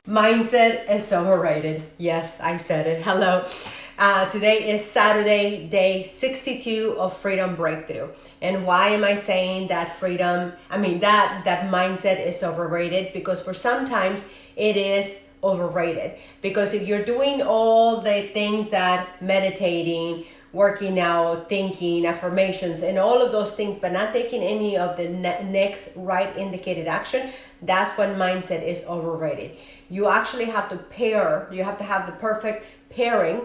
Mindset is overrated. Yes, I said it. Hello. Today is Saturday, day 62 of Freedom Breakthrough. And why am I saying that that mindset is overrated? Because for sometimes it is overrated. Because if you're doing all the things that meditating, working out, thinking, affirmations, and all of those things, but not taking any of the next right indicated action, that's when mindset is overrated. You actually have to you have to have the perfect pairing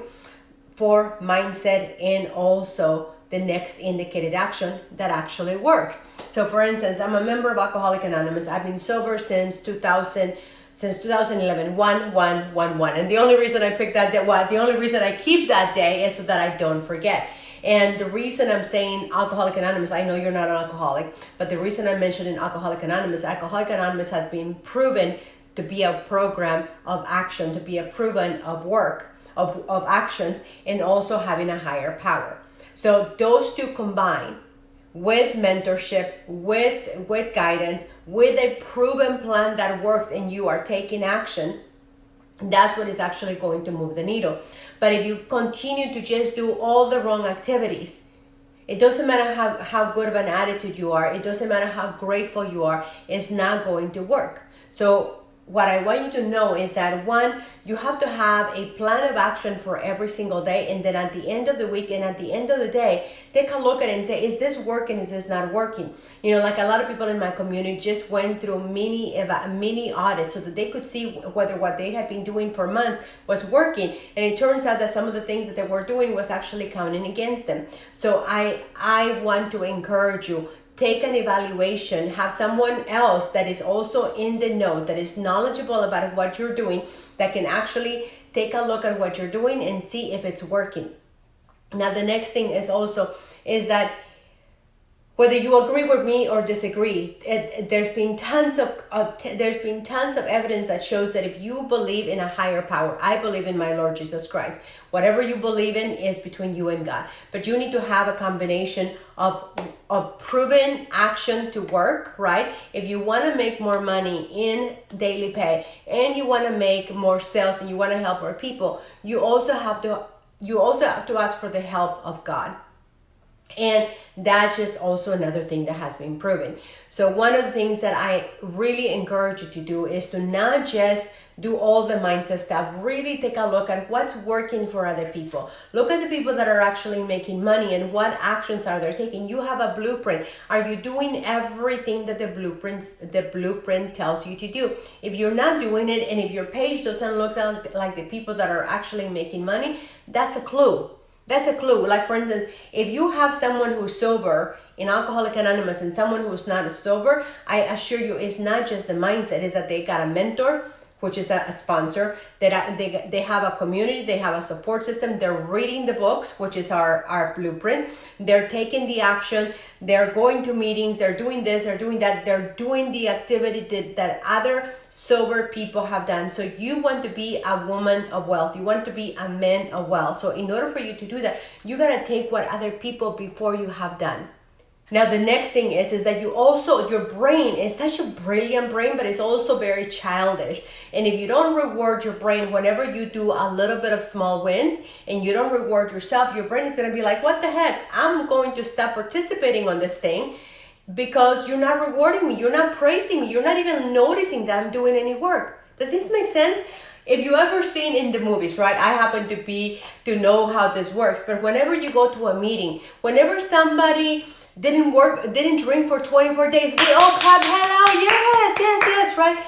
for mindset and also the next indicated action that actually works. So for instance, I'm a member of Alcoholic Anonymous. I've been sober since 2011, 1 and the only reason I picked the only reason I keep that day is so that I don't forget. And the reason I'm saying Alcoholic Anonymous, I know you're not an alcoholic, but the reason I'm mentioning Alcoholic Anonymous has been proven to be a program of action, to be a proven of work, of actions, and also having a higher power. So those two combined with mentorship, with guidance, with a proven plan that works and you are taking action, that's what is actually going to move the needle. But if you continue to just do all the wrong activities, it doesn't matter how good of an attitude you are, it doesn't matter how grateful you are, it's not going to work. So what I want you to know is that one, you have to have a plan of action for every single day, and then at the end of the week and at the end of the day, take a look at it and say, is this working? Is this not working? You know, like a lot of people in my community just went through mini audits so that they could see whether what they had been doing for months was working. And it turns out that some of the things that they were doing was actually counting against them. So I want to encourage you, take an evaluation, have someone else that is also in the know, that is knowledgeable about what you're doing, that can actually take a look at what you're doing and see if it's working. Now, the next thing is that whether you agree with me or disagree, there's been tons of evidence that shows that if you believe in a higher power, I believe in my Lord Jesus Christ. Whatever you believe in is between you and God. But you need to have a combination of proven action to work, right? If you want to make more money in daily pay and you want to make more sales and you want to help more people, you also have to ask for the help of God. And that's just also another thing that has been proven. So one of the things that I really encourage you to do is to not just do all the mindset stuff. Really take a look at what's working for other people. Look at the people that are actually making money and what actions are they taking. You have a blueprint. Are you doing everything that the blueprint tells you to do? If you're not doing it, and if your page doesn't look like the people that are actually making money, that's a clue. That's a clue. Like, for instance, if you have someone who's sober in Alcoholic Anonymous and someone who's not sober, I assure you it's not just the mindset, it's that they got a mentor, which is a sponsor, that they have a community, they have a support system, they're reading the books, which is our blueprint, they're taking the action, they're going to meetings, they're doing this, they're doing that, they're doing the activity that other sober people have done. So you want to be a woman of wealth, you want to be a man of wealth. So in order for you to do that, you gotta take what other people before you have done. Now, the next thing is that your brain is such a brilliant brain, but it's also very childish. And if you don't reward your brain whenever you do a little bit of small wins and you don't reward yourself, your brain is going to be like, what the heck? I'm going to stop participating on this thing because you're not rewarding me. You're not praising me. You're not even noticing that I'm doing any work. Does this make sense? If you ever seen in the movies, right? I happen to know how this works, but whenever you go to a meeting, whenever somebody didn't drink for 24 days, we all clap, hello, yes, right?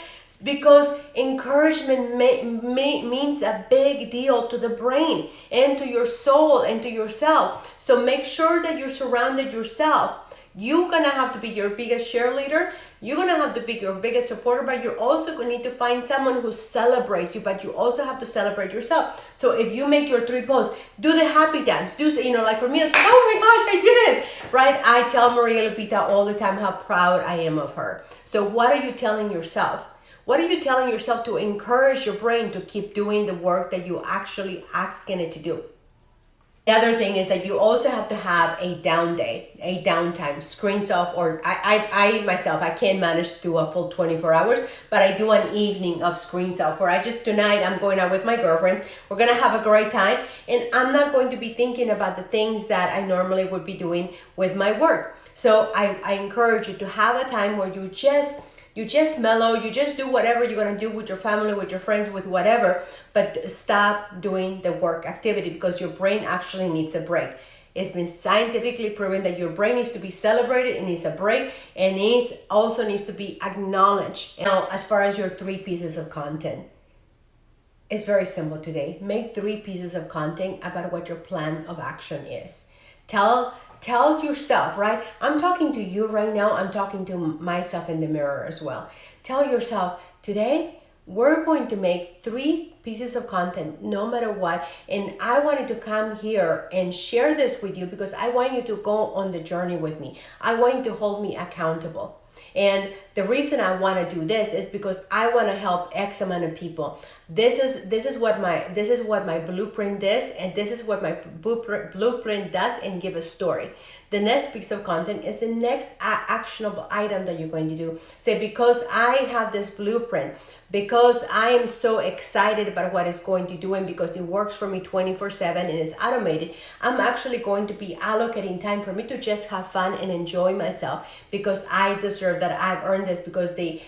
Because encouragement means a big deal to the brain and to your soul and to yourself. So make sure that you're surrounded yourself. You're gonna have to be your biggest cheerleader. You're gonna have to be your biggest supporter, but you're also gonna need to find someone who celebrates you, but you also have to celebrate yourself. So if you make your 3 posts, do the happy dance. Like for me, it's like, oh my gosh, I did it, right? I tell Maria Lupita all the time how proud I am of her. So what are you telling yourself? What are you telling yourself to encourage your brain to keep doing the work that you actually asking it to do? The other thing is that you also have to have a down day, a downtime, screens off, or I myself, I can't manage to do a full 24 hours, but I do an evening of screens off where tonight I'm going out with my girlfriends. We're going to have a great time, and I'm not going to be thinking about the things that I normally would be doing with my work. So I encourage you to have a time where you just mellow, you just do whatever you're gonna do with your family, with your friends, with whatever, but stop doing the work activity because your brain actually needs a break. It's been scientifically proven that your brain needs to be celebrated, it needs a break, and it also needs to be acknowledged. Now, as far as your 3 pieces of content, it's very simple today. Make 3 pieces of content about what your plan of action is. Tell yourself, right? I'm talking to you right now. I'm talking to myself in the mirror as well. Tell yourself, today we're going to make 3 pieces of content no matter what. And I wanted to come here and share this with you because I want you to go on the journey with me. I want you to hold me accountable. And the reason I want to do this is because I want to help X amount of people. This is what my blueprint does, and this is what my blueprint does, and give a story. The next piece of content is the next actionable item that you're going to do. Say, because I have this blueprint, because I am so excited about what it's going to do, and because it works for me 24/7 and it's automated, I'm actually going to be allocating time for me to just have fun and enjoy myself because I deserve that. I've earned this because the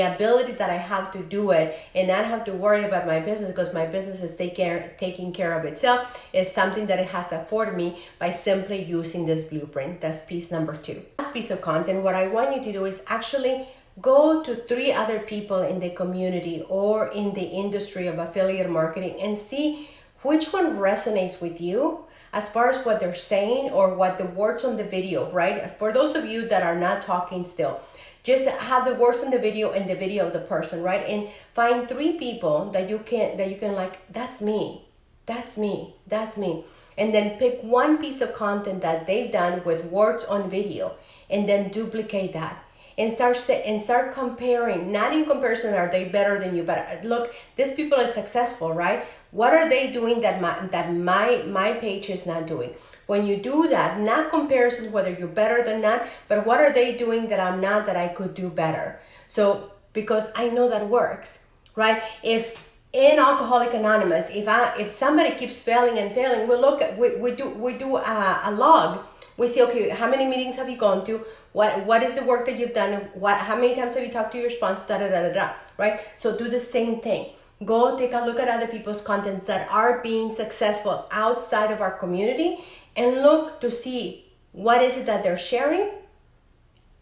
ability that I have to do it and not have to worry about my business because my business is taking care of itself is something that it has afforded me by simply using this blueprint. That's piece number 2. Last piece of content, what I want you to do is actually go to 3 other people in the community or in the industry of affiliate marketing and see which one resonates with you as far as what they're saying or what the words on the video, right? For those of you that are not talking still, just have the words on the video and the video of the person, right? And find 3 people that you can like, that's me, that's me, that's me. And then pick 1 piece of content that they've done with words on video and then duplicate that. And start comparing, not in comparison, are they better than you, but look, these people are successful, right? What are they doing that my page is not doing? When you do that, not comparison whether you're better than not, but what are they doing that I'm not that I could do better? So because I know that works, right? If in Alcoholic Anonymous, if somebody keeps failing and failing, we do a log. We say, okay, how many meetings have you gone to? What is the work that you've done? How many times have you talked to your sponsor? Right? So do the same thing. Go take a look at other people's contents that are being successful outside of our community and look to see what is it that they're sharing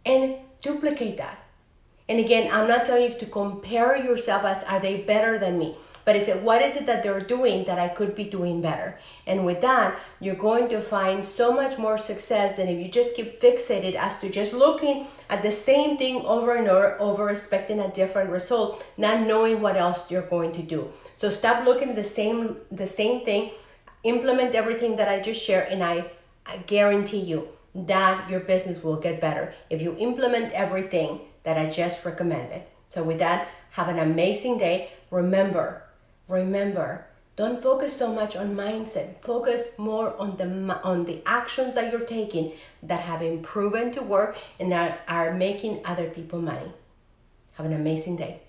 and duplicate that. And again, I'm not telling you to compare yourself as are they better than me, but it's what is it that they're doing that I could be doing better. And with that, you're going to find so much more success than if you just keep fixated as to just looking at the same thing over and over expecting a different result, not knowing what else you're going to do. So stop looking at the same thing, implement everything that I just shared, and I guarantee you that your business will get better if you implement everything that I just recommended. So with that, have an amazing day. Remember, don't focus so much on mindset. Focus more on the actions that you're taking that have been proven to work and that are making other people money. Have an amazing day.